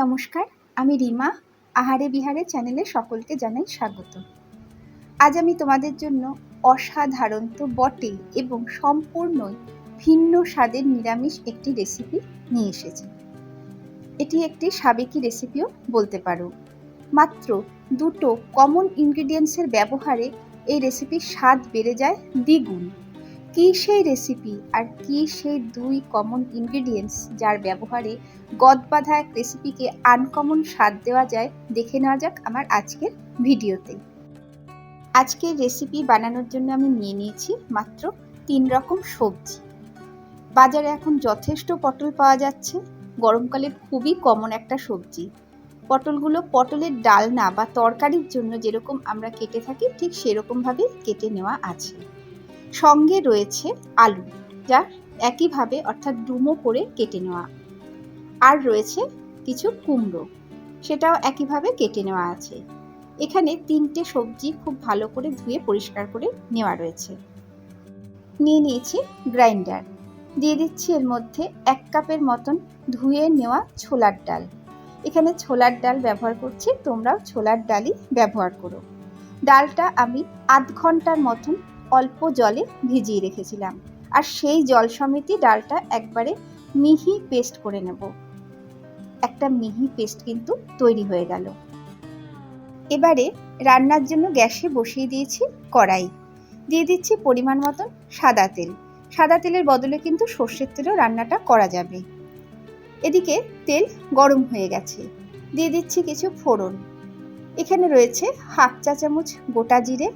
নমস্কার, আমি রিমা। আহারে বিহারে চ্যানেলে সকলকে জানাই স্বাগত। আজ আমি তোমাদের জন্য অসাধারণ তো বটেই এবং সম্পূর্ণই ভিন্ন স্বাদের নিরামিষ একটি রেসিপি নিয়ে এসেছি। এটি একটি সাবেকি রেসিপিও বলতে পারো। মাত্র দুটো কমন ইনগ্রিডিয়েন্টসের ব্যবহারে এই রেসিপির স্বাদ বেড়ে যায় দ্বিগুণ। কী সেই রেসিপি আর কী সেই দুই কমন ইনগ্রিডিয়েন্টস যার ব্যবহারে গদবাঁধা এক রেসিপিকে আনকমন স্বাদ দেওয়া যায়, দেখে নেওয়া যাক আমার আজকের ভিডিওতে। আজকের রেসিপি বানানোর জন্য আমি নিয়ে নিয়েছি মাত্র 3 রকম সবজি। বাজারে এখন যথেষ্ট পটল পাওয়া যাচ্ছে, গরমকালের খুবই কমন একটা সবজি। পটলগুলো পটলের ডালনা বা তরকারির জন্য যেরকম আমরা কেটে থাকি ঠিক সেরকমভাবেই কেটে নেওয়া আছে। সঙ্গে রয়েছে আলু, যা একইভাবে অর্থাৎ ডুমো করে কেটে নেওয়া। আর রয়েছে কিছু কুমড়ো, সেটাও একইভাবে কেটে নেওয়া আছে। এখানে 3টে সবজি খুব ভালো করে ধুয়ে পরিষ্কার করে নেওয়া রয়েছে। নিয়ে নিয়েছি গ্রাইন্ডার, দিয়ে দিচ্ছি এর মধ্যে 1 কাপের মতন ধুয়ে নেওয়া ছোলার ডাল। এখানে ছোলার ডাল ব্যবহার করছি, তোমরাও ছোলার ডালই ব্যবহার করো। ডালটা আমি আধ ঘন্টার মতন অল্প জলে ভিজিয়ে রেখেছিলাম, আর সেই জল সমেতই ডালটা একবারে মিহি পেস্ট করে নেব। একটা মিহি পেস্ট কিন্তু তৈরি হয়ে গেল। এবারে রান্নার জন্য গ্যাসে বসিয়ে দিয়েছি কড়াই, দিয়ে দিচ্ছি পরিমাণ মতন সাদা তেল। সাদা তেলের বদলে কিন্তু সর্ষের তেলেও রান্নাটা করা যাবে। এদিকে তেল গরম হয়ে গেছে, দিয়ে দিচ্ছি কিছু ফোড়ন। এখানে রয়েছে 1/2 চা চামচ গোটা জিরে,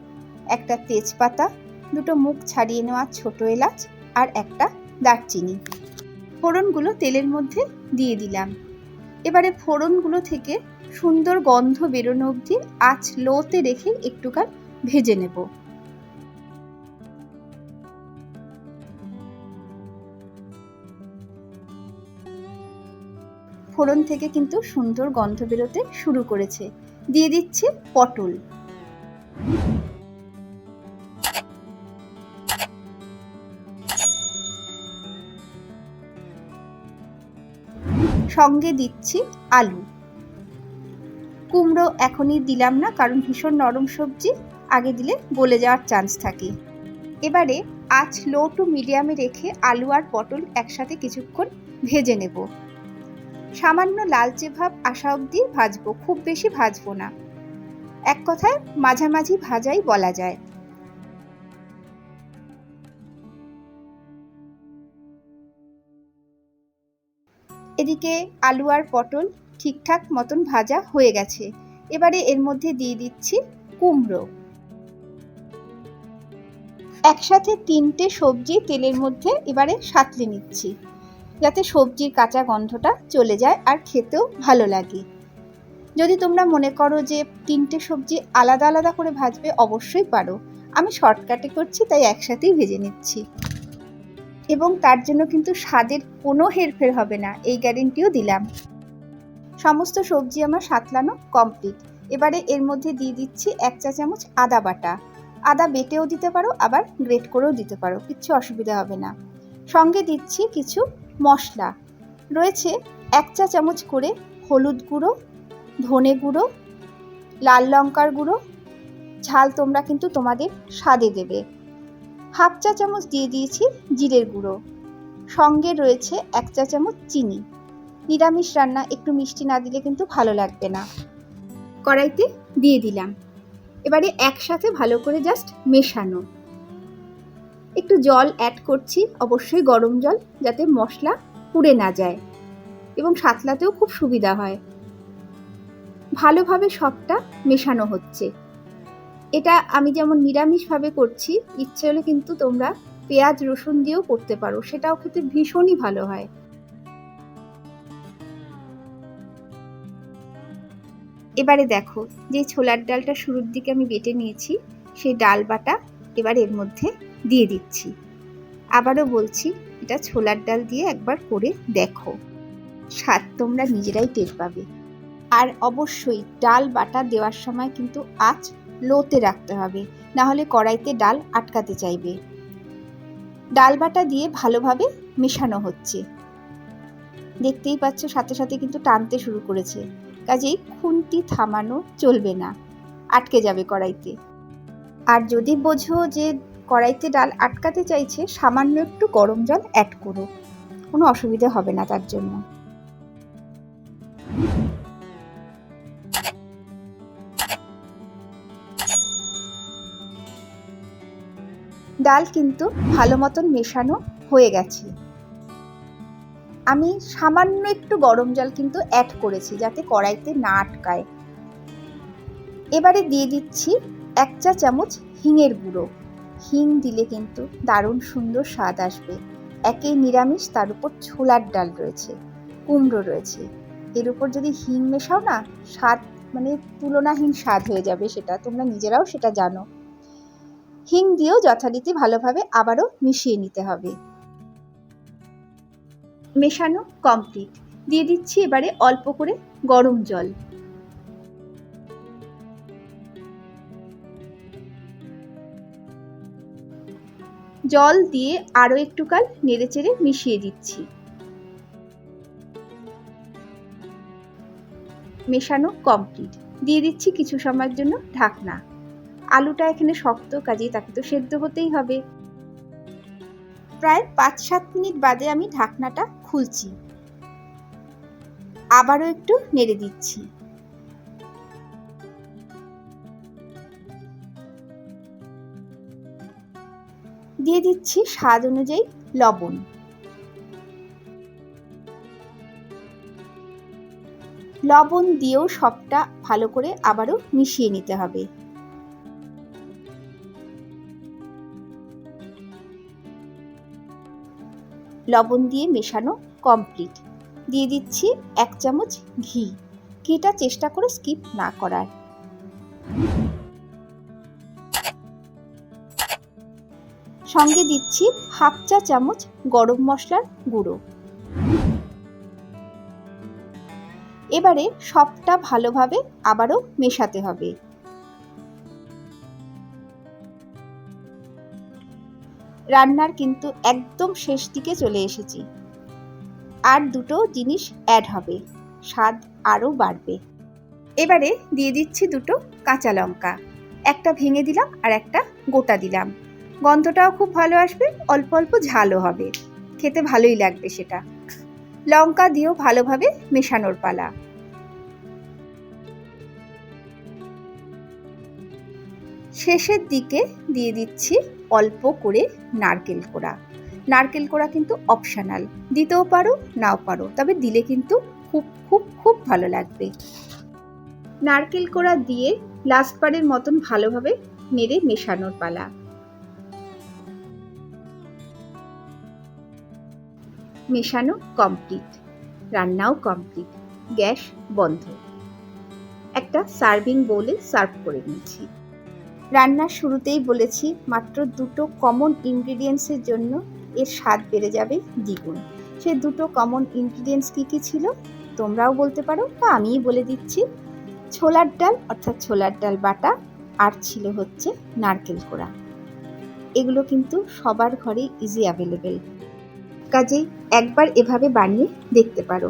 একটা তেজপাতা, 2টো মুখ ছাড়িয়ে নেওয়া ছোট এলাচ আর একটা দারচিনি। ফোড়নগুলো তেলের মধ্যে দিয়ে দিলাম। এবারে ফোড়নগুলো থেকে সুন্দর গন্ধ বেরোনো অবধি আঁচ লোতে রেখে একটুখান ভেজে নেব। ফোড়ন থেকে কিন্তু সুন্দর গন্ধ বেরোতে শুরু করেছে। দিয়ে দিচ্ছি পটল। সঙ্গে দিচ্ছি আলু। কুমড়ো এখনই দিলাম না, কারণ ভীষণ নরম সবজি, আগে দিলে গলে যাওয়ার চান্স থাকে। এবারে আঁচ লো টু মিডিয়ামে রেখে আলু আর পটল একসাথে কিছুক্ষণ ভেজে নেব। সামান্য লালচে ভাব আসা অবধি ভাজবো, খুব বেশি ভাজবো না। এক কথায় মাঝামাঝি ভাজাই বলা যায়। এদিকে আলু আর পটল ঠিকঠাক মতন ভাজা হয়ে গেছে। এবারে এর মধ্যে দিয়ে দিচ্ছি কুমড়ো। একসাথে 3টে সবজি তেলের মধ্যে এবারে সাঁতলে নিচ্ছি, যাতে সবজির কাঁচা গন্ধটা চলে যায় আর খেতেও ভালো লাগে। যদি তোমরা মনে করো যে 3টে সবজি আলাদা আলাদা করে ভাজবে, অবশ্যই পারো। আমি শর্টকাটে করছি, তাই একসাথেই ভেজে নিচ্ছি। এবং তার জন্য কিন্তু স্বাদের কোনো হেরফের হবে না, এই গ্যারেন্টিও দিলাম। সমস্ত সবজি আমার সাঁতলানো কমপ্লিট। এবারে এর মধ্যে দিয়ে দিচ্ছি 1 চা চামচ আদা বাটা। আদা বেটেও দিতে পারো, আবার গ্রেট করেও দিতে পারো, কিচ্ছু অসুবিধা হবে না। সঙ্গে দিচ্ছি কিছু মশলা। রয়েছে 1 চা চামচ করে হলুদ গুঁড়ো, ধনে গুঁড়ো, লাল লঙ্কার গুঁড়ো। ঝাল তোমরা কিন্তু তোমাদের স্বাদে দেবে। 1/2 চা চামচ দিয়ে দিয়েছি জিরের গুঁড়ো। সঙ্গে রয়েছে 1 চা চামচ চিনি। নিরামিষ রান্না একটু মিষ্টি না দিলে কিন্তু ভালো লাগবে না। কড়াইতে দিয়ে দিলাম। এবারে একসাথে ভালো করে জাস্ট মেশানো। একটু জল অ্যাড করছি, অবশ্যই গরম জল, যাতে মশলা পুড়ে না যায় এবং সাঁতলাতেও খুব সুবিধা হয়। ভালোভাবে সবটা মেশানো হচ্ছে। এটা আমি যেমন নিরামিষভাবে করছি, ইচ্ছে হলে কিন্তু তোমরা পেঁয়াজ রসুন দিয়েও করতে পারো, সেটাও খেতে ভীষণই ভালো হয়। এবারে দেখো, যে ছোলার ডালটা শুরুর দিকে আমি বেটে নিয়েছি, সেই ডাল বাটা এবার এর মধ্যে দিয়ে দিচ্ছি। আবারও বলছি, এটা ছোলার ডাল দিয়ে একবার করে দেখো, স্বাদ তোমরা নিজেরাই টের পাবে। আর অবশ্যই ডাল বাটা দেওয়ার সময় কিন্তু আঁচ লোতে রাখতে হবে, না হলে কড়াইতে ডাল আটকাতে চাইবে। ডাল বাটা দিয়ে ভালোভাবে মেশানো হচ্ছে। দেখতেই পাচ্ছ সাথে সাথে কিন্তু টানতে শুরু করেছে, কাজেই খুন্তি থামানো চলবে না, আটকে যাবে কড়াইতে। আর যদি বোঝো যে কড়াইতে ডাল আটকাতে চাইছে, সামান্য একটু গরম জল অ্যাড করো, কোনো অসুবিধা হবে না তার জন্য। ডাল কিন্তু ভালো মতন মেশানো হয়ে গেছে। আমি সামান্য একটু গরম জল কিন্তু অ্যাড করেছি যাতে কড়াইতে না আটকায়। এবারে দিয়ে দিচ্ছি 1 চা চামচ হিঙের গুঁড়ো। হিং দিলে কিন্তু দারুণ সুন্দর স্বাদ আসবে। একে নিরামিষ, তার উপর ছোলার ডাল রয়েছে, কুমড়ো রয়েছে, এর উপর যদি হিং মেশাও না, স্বাদ মানে তুলনাহীন স্বাদ হয়ে যাবে, সেটা তোমরা নিজেরাও সেটা জানো। হিং দিয়েও যথারীতি ভালোভাবে আবারও মিশিয়ে নিতে হবে। মেশানো কমপ্লিট। দিয়ে দিচ্ছি এবারে অল্প করে গরম জল। জল দিয়ে আরও একটুকাল নেড়েচেড়ে মিশিয়ে দিচ্ছি। মেশানো কমপ্লিট। দিয়ে দিচ্ছি কিছু সময়ের জন্য ঢাকনা। আলুটা এখানে শক্ত, কাজেই তাকে তো সেদ্ধ হতেই হবে। প্রায় 5-7 মিনিট বাদে আমি ঢাকনাটা খুলছি, আবারও একটু নেড়ে দিচ্ছি। দিয়ে দিচ্ছি স্বাদ অনুযায়ী লবণ। লবণ দিয়েও সবটা ভালো করে আবারও মিশিয়ে নিতে হবে। লবণ দিয়ে মেশানো কমপ্লিট। দিয়ে দিচ্ছি 1 চামচ ঘি। ঘিটা চেষ্টা করো স্কিপ না করার। সঙ্গে দিচ্ছি 1/2 চা চামচ গরম মশলার গুঁড়ো। এবারে সবটা ভালোভাবে আবারও মেশাতে হবে। রান্নার কিন্তু একদম শেষ দিকে চলে এসেছি। আর দুটো জিনিস অ্যাড হবে, স্বাদ আরও বাড়বে। এবারে দিয়ে দিচ্ছি 2টো কাঁচা লঙ্কা। একটা ভেঙে দিলাম আর একটা গোটা দিলাম। গন্ধটাও খুব ভালো আসবে, অল্প অল্প ঝালও হবে, খেতে ভালোই লাগবে সেটা। লঙ্কা দিয়েও ভালোভাবে মেশানোর পালা। শেষের দিকে দিয়ে দিচ্ছি অল্প করে নারকেল কোড়া। নারকেল কোড়া কিন্তু অপশনাল, দিতেও পারো নাও পারো, তবে দিলে কিন্তু খুব খুব খুব ভালো লাগবে। নারকেল কোড়া দিয়ে লাস্টবারের মতন ভালোভাবে নেড়ে মেশানোর পালা। মেশানো কমপ্লিট, রান্নাও কমপ্লিট, গ্যাস বন্ধ। একটা সার্ভিং বোলে সার্ভ করে নিচ্ছি। রান্নার শুরুতেই বলেছি মাত্র 2টো কমন ইনগ্রিডিয়েন্টসের জন্য এর স্বাদ বেড়ে যাবে দ্বিগুণ। সে 2টো কমন ইনগ্রিডিয়েন্টস কী কী ছিল তোমরাও বলতে পারো বা আমিই বলে দিচ্ছি। ছোলার ডাল অর্থাৎ ছোলার ডাল বাটা, আর ছিল হচ্ছে নারকেল কোড়া। এগুলো কিন্তু সবার ঘরেই ইজি অ্যাভেলেবেল, কাজেই একবার এভাবে বানিয়ে দেখতে পারো।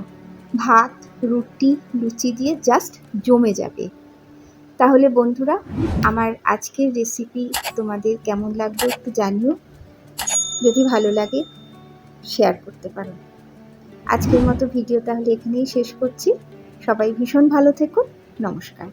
ভাত, রুটি, লুচি দিয়ে জাস্ট জমে যাবে। তাহলে বন্ধুরা, আমার আজকের রেসিপি তোমাদের কেমন লাগবে একটু জানিও। যদি ভালো লাগে শেয়ার করতে পারো। আজকের মতো ভিডিও তাহলে এখানেই শেষ করছি। সবাই ভীষণ ভালো থেকো। নমস্কার।